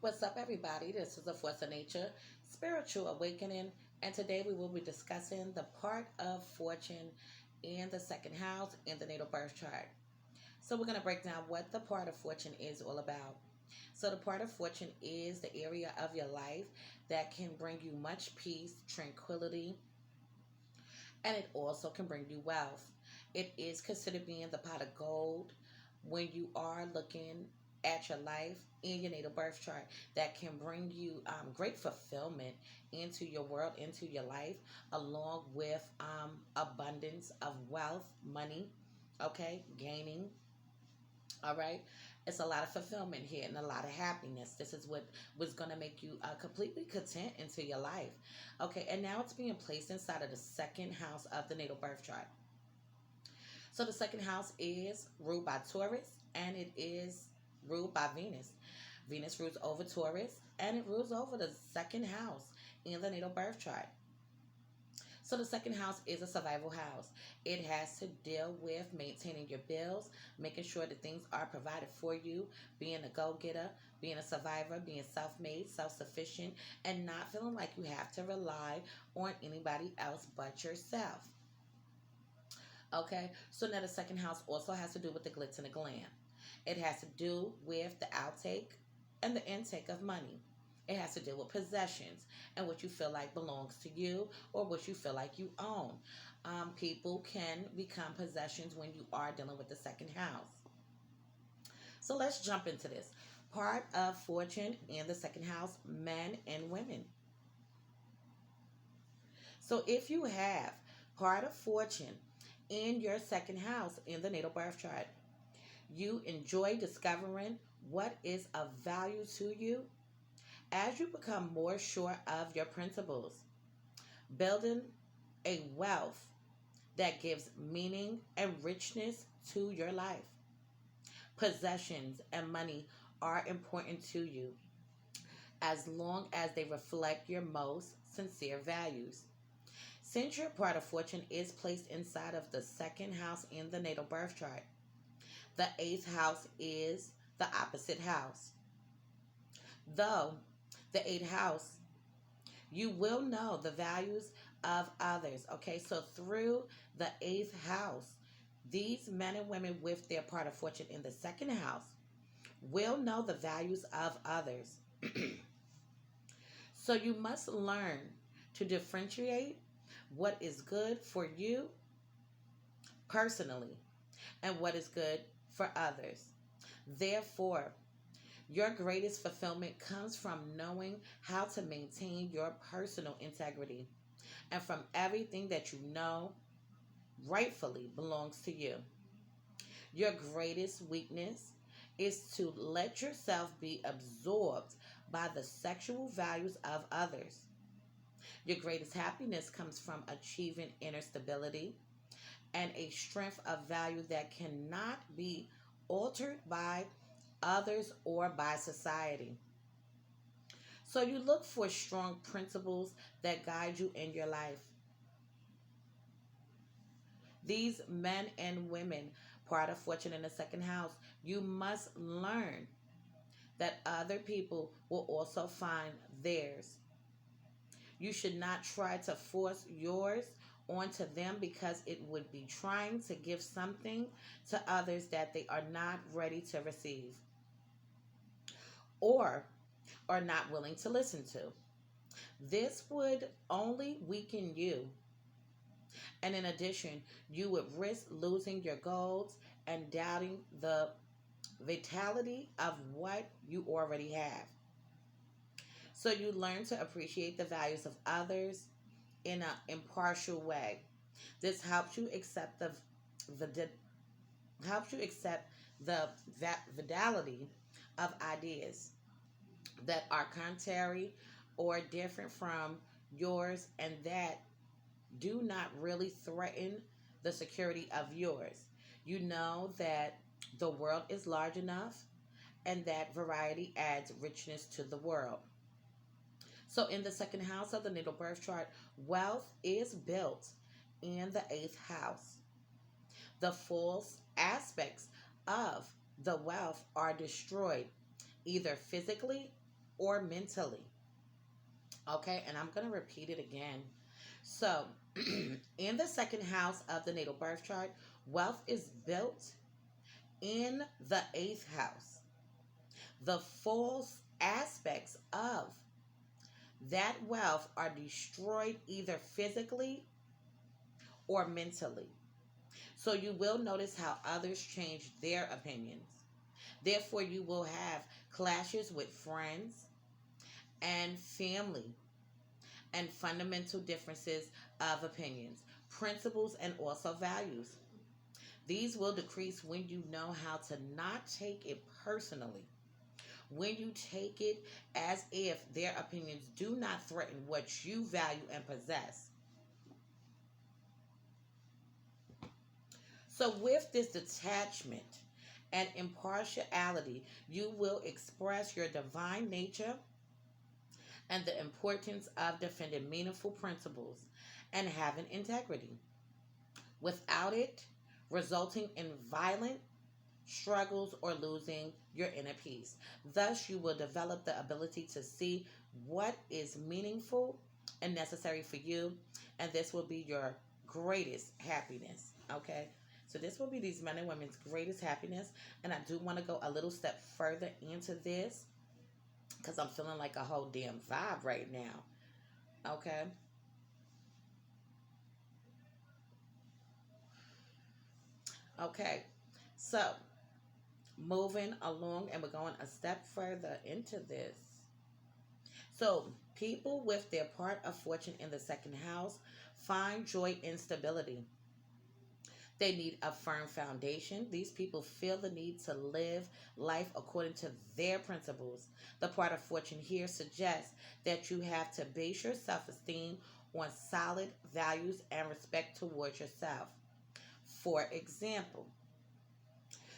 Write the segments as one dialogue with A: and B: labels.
A: What's up, everybody? This is the Force of Nature Spiritual Awakening, and today we will be discussing the part of fortune in the second house in the natal birth chart. So, we're going to break down what the part of fortune is all about. So, the part of fortune is the area of your life that can bring you much peace, tranquility, and it also can bring you wealth. It is considered being the pot of gold when you are looking at your life in your natal birth chart that can bring you great fulfillment into your world, into your life, along with abundance of wealth, money, okay, gaining. All right. It's a lot of fulfillment here and a lot of happiness. This is what was going to make you completely content into your life. Okay. And now it's being placed inside of the second house of the natal birth chart. So the second house is ruled by Taurus and it is ruled by Venus. Venus rules over Taurus and it rules over the second house in the natal birth chart. So the second house is a survival house. It has to deal with maintaining your bills, making sure that things are provided for you, being a go-getter, being a survivor, being self-made, self-sufficient, and not feeling like you have to rely on anybody else but yourself. Okay, so now the second house also has to do with the glitz and the glam. It has to do with the outtake and the intake of money. It has to do with possessions and what you feel like belongs to you or what you feel like you own. People can become possessions when you are dealing with the second house. So let's jump into this. Part of fortune in the second house, men and women. So if you have part of fortune in your second house in the natal birth chart, you enjoy discovering what is of value to you as you become more sure of your principles, building a wealth that gives meaning and richness to your life. Possessions and money are important to you as long as they reflect your most sincere values. Since your part of fortune is placed inside of the second house in the natal birth chart, the eighth house is the opposite house. Though the eighth house, you will know the values of others. Okay, so through the eighth house, these men and women with their part of fortune in the second house will know the values of others. So you must learn to differentiate what is good for you personally and what is good for others. Therefore, your greatest fulfillment comes from knowing how to maintain your personal integrity and from everything that you know rightfully belongs to you. Your greatest weakness is to let yourself be absorbed by the sexual values of others. Your greatest happiness comes from achieving inner stability and a strength of value that cannot be altered by others or by society. So you look for strong principles that guide you in your life. These men and women, part of fortune in the second house, you must learn that other people will also find theirs. You should not try to force yours onto them because it would be trying to give something to others that they are not ready to receive or are not willing to listen to. This would only weaken you. And in addition, you would risk losing your goals and doubting the vitality of what you already have. So you learn to appreciate the values of others in an impartial way. This helps you accept the helps you accept the validity of ideas that are contrary or different from yours and that do not really threaten the security of yours. You know that the world is large enough and that variety adds richness to the world. So, in the second house of the natal birth chart, wealth is built in the eighth house. The false aspects of the wealth are destroyed either physically or mentally. Okay, and I'm going to repeat it again. So, in the second house of the natal birth chart, wealth is built in the eighth house. The false aspects of that wealth are destroyed either physically or mentally. So you will notice how others change their opinions. Therefore, you will have clashes with friends and family and fundamental differences of opinions, principles, and also values. These will decrease when you know how to not take it personally. When you take it as if their opinions do not threaten what you value and possess. So, with this detachment and impartiality, you will express your divine nature and the importance of defending meaningful principles and having integrity. Without it, resulting in violent struggles or losing your inner peace. Thus, you will develop the ability to see what is meaningful and necessary for you, and this will be your greatest happiness. Okay, so this will be these men and women's greatest happiness, and I do want to go a little step further into this because I'm feeling like a whole damn vibe right now. Okay, okay, so moving along, and we're going a step further into this. So, people with their part of fortune in the second house find joy in stability. They need a firm foundation. These people feel the need to live life according to their principles. The part of fortune here suggests that you have to base your self esteem on solid values and respect towards yourself. For example,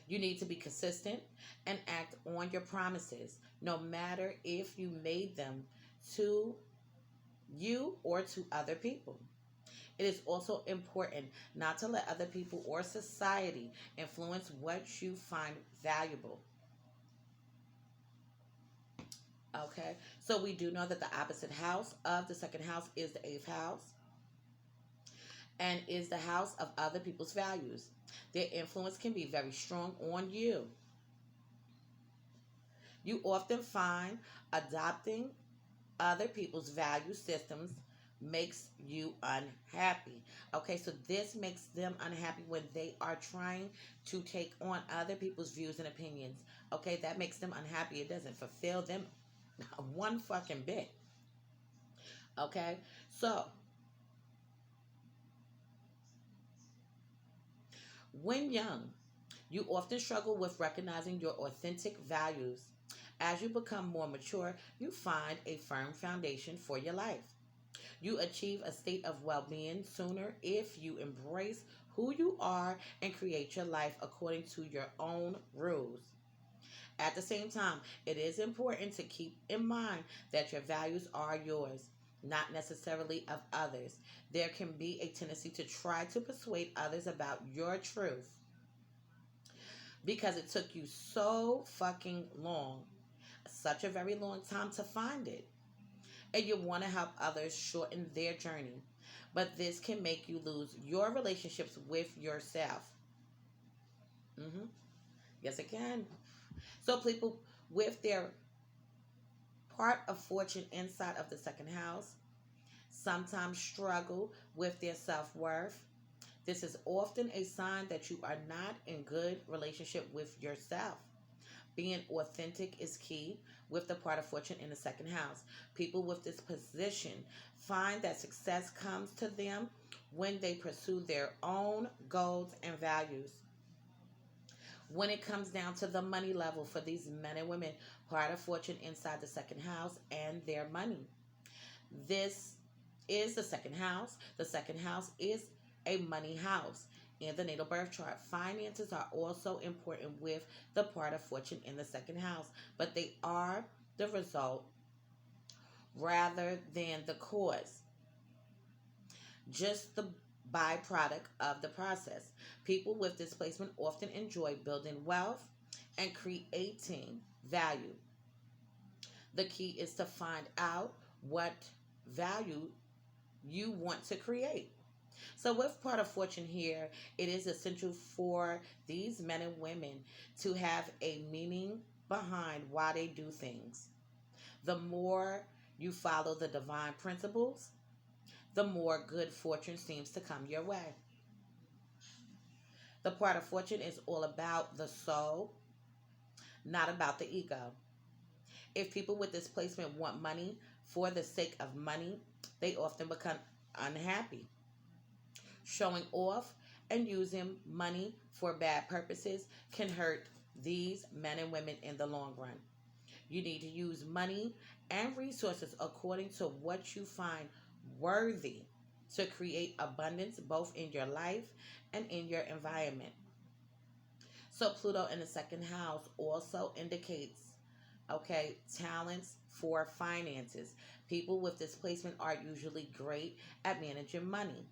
A: you need to be consistent and act on your promises, no matter if you made them to you or to other people. It is also important not to let other people or society influence what you find valuable. Okay, so we do know that the opposite house of the second house is the eighth house and is the house of other people's values. Their influence can be very strong on you. You often find adopting other people's value systems makes you unhappy. Okay, so this makes them unhappy when they are trying to take on other people's views and opinions. Okay, that makes them unhappy. It doesn't fulfill them one fucking bit. Okay, so when young, you often struggle with recognizing your authentic values. As you become more mature, you find a firm foundation for your life. You achieve a state of well being sooner if you embrace who you are and create your life according to your own rules. At the same time, it is important to keep in mind that your values are yours, not necessarily of others. There can be a tendency to try to persuade others about your truth because it took you so fucking long, such a very long time to find it, and you want to help others shorten their journey. But this can make you lose your relationships with yourself. hmm Yes, it can. So, people with their part of fortune inside of the second house sometimes struggle with their self worth. This is often a sign that you are not in good relationship with yourself. Being authentic is key with the part of fortune in the second house. People with this position find that success comes to them when they pursue their own goals and values. When it comes down to the money level for these men and women, part of fortune inside the second house and their money. This is the second house. The second house is a money house. In the natal birth chart, finances are also important with the part of fortune in the second house, but they are the result rather than the cause, just the byproduct of the process. People with displacement often enjoy building wealth and creating value. The key is to find out what value you want to create. So, with part of fortune here, it is essential for these men and women to have a meaning behind why they do things. The more you follow the divine principles, the more good fortune seems to come your way. The part of fortune is all about the soul, not about the ego. If people with this placement want money for the sake of money, they often become unhappy. Showing off and using money for bad purposes can hurt these men and women in the long run. You need to use money and resources according to what you find worthy to create abundance both in your life and in your environment. So, Pluto in the second house also indicates, okay, talents for finances. People with this placement are usually great at managing money.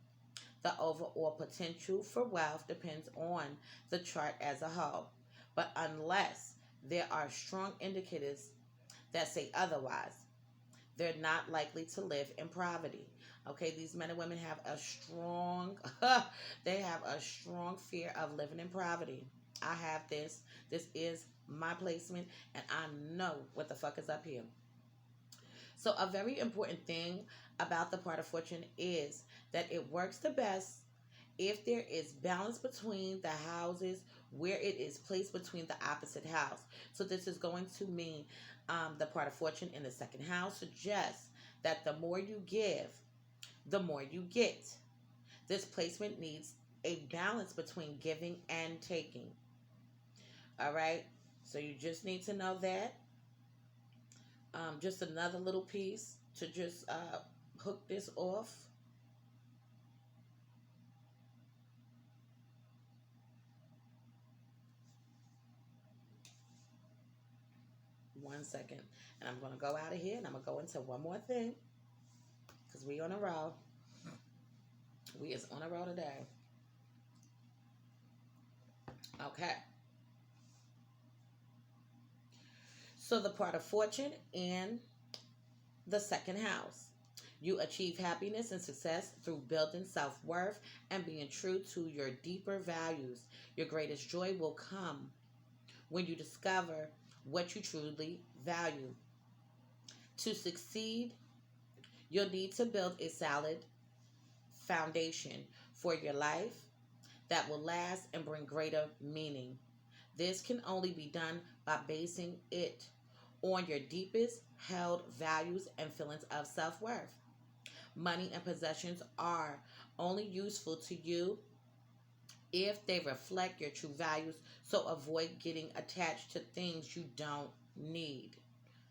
A: The overall potential for wealth depends on the chart as a whole. But unless there are strong indicators that say otherwise, they're not likely to live in poverty. Okay, these men and women have a strong they have a strong fear of living in poverty. I have this. This is my placement and I know what the fuck is up here. So, a very important thing about the part of fortune is that it works the best if there is balance between the houses where it is placed between the opposite house. So, this is going to mean the part of fortune in the second house suggests that the more you give, the more you get. This placement needs a balance between giving and taking. All right. So, you just need to know that. Just another little piece to just hook this off. One second. And I'm going to go out of here and I'm going to go into one more thing because we on a roll. We is on a roll today. Okay. So the part of fortune in the second house. You achieve happiness and success through building self worth and being true to your deeper values. Your greatest joy will come when you discover what you truly value. To succeed, you'll need to build a solid foundation for your life that will last and bring greater meaning. This can only be done by basing it on your deepest held values and feelings of self worth. Money and possessions are only useful to you if they reflect your true values, so avoid getting attached to things you don't need.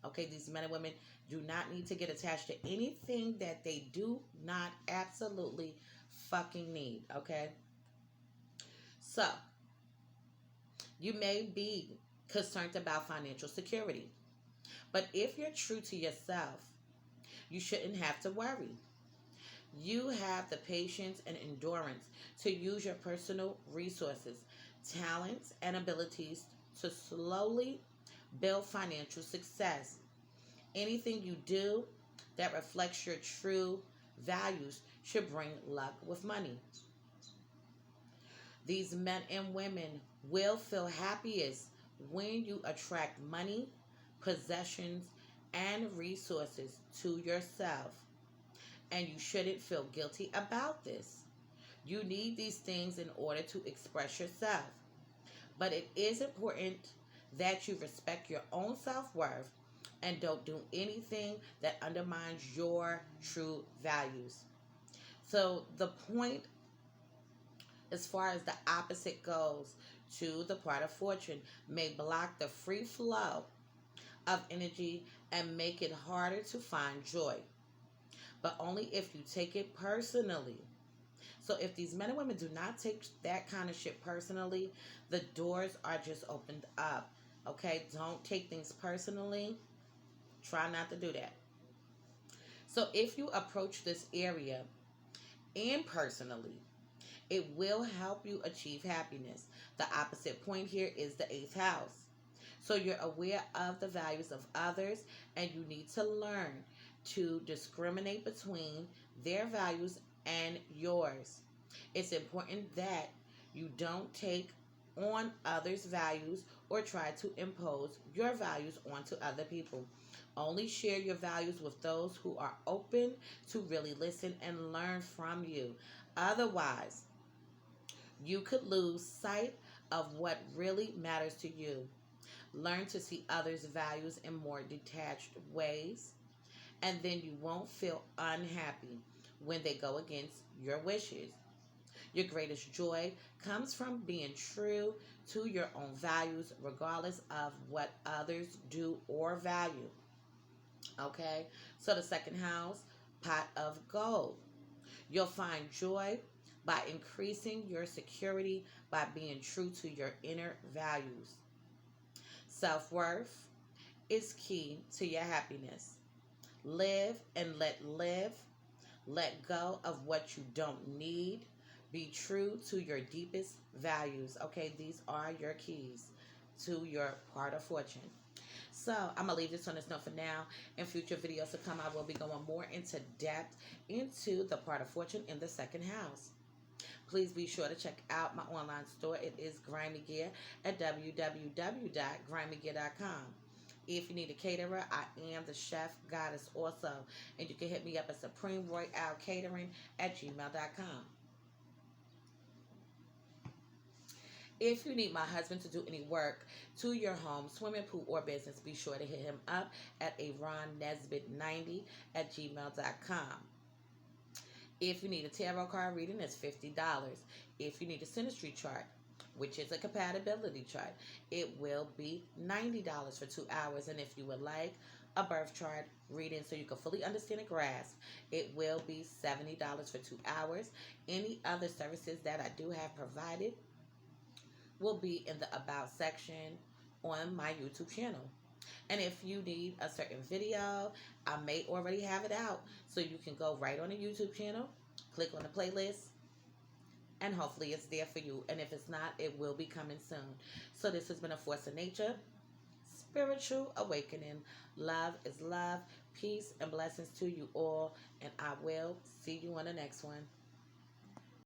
A: Okay, these men and women do not need to get attached to anything that they do not absolutely fucking need. Okay, so you may be concerned about financial security, but if you're true to yourself, you shouldn't have to worry. You have the patience and endurance to use your personal resources, talents, and abilities to slowly build financial success. Anything you do that reflects your true values should bring luck with money. These men and women will feel happiest when you attract money, possessions, and resources to yourself. And you shouldn't feel guilty about this. You need these things in order to express yourself. But it is important that you respect your own self worth and don't do anything that undermines your true values. So, the point as far as the opposite goes to the part of fortune may block the free flow of energy and make it harder to find joy, but only if you take it personally. So if these men and women do not take that kind of shit personally, the doors are just opened up. Okay, don't take things personally. Try not to do that. So if you approach this area impersonally, it will help you achieve happiness. The opposite point here is the eighth house. So you're aware of the values of others, and you need to learn to discriminate between their values and yours. It's important that you don't take on others' values or try to impose your values onto other people. Only share your values with those who are open to really listen and learn from you. Otherwise, you could lose sight of what really matters to you. Learn to see others' values in more detached ways, and then you won't feel unhappy when they go against your wishes. Your greatest joy comes from being true to your own values, regardless of what others do or value. Okay? So, the second house, pot of gold. You'll find joy by increasing your security by being true to your inner values. Self worth is key to your happiness. Live and let live. Let go of what you don't need. Be true to your deepest values. Okay, these are your keys to your part of fortune. So I'm gonna leave this on this note for now. In future videos to come, I will be going more into depth into the part of fortune in the second house. Please be sure to check out my online store. It is Grimy Gear at www.grimygear.com. If you need a caterer, I am the chef goddess also. And you can hit me up at Supreme Royale Catering at gmail.com. If you need my husband to do any work to your home, swimming pool, or business, be sure to hit him up at aronnesbit90 at gmail.com. If you need a tarot card reading, it's $50. If you need a synastry chart, which is a compatibility chart, it will be $90 for 2 hours. And if you would like a birth chart reading so you can fully understand and grasp, it will be $70 for 2 hours. Any other services that I do have provided will be in the About section on my YouTube channel. And if you need a certain video, I may already have it out. So you can go right on the YouTube channel, click on the playlist, and hopefully it's there for you. And if it's not, it will be coming soon. So this has been A Force of Nature, Spiritual Awakening. Love is love. Peace and blessings to you all. And I will see you on the next one.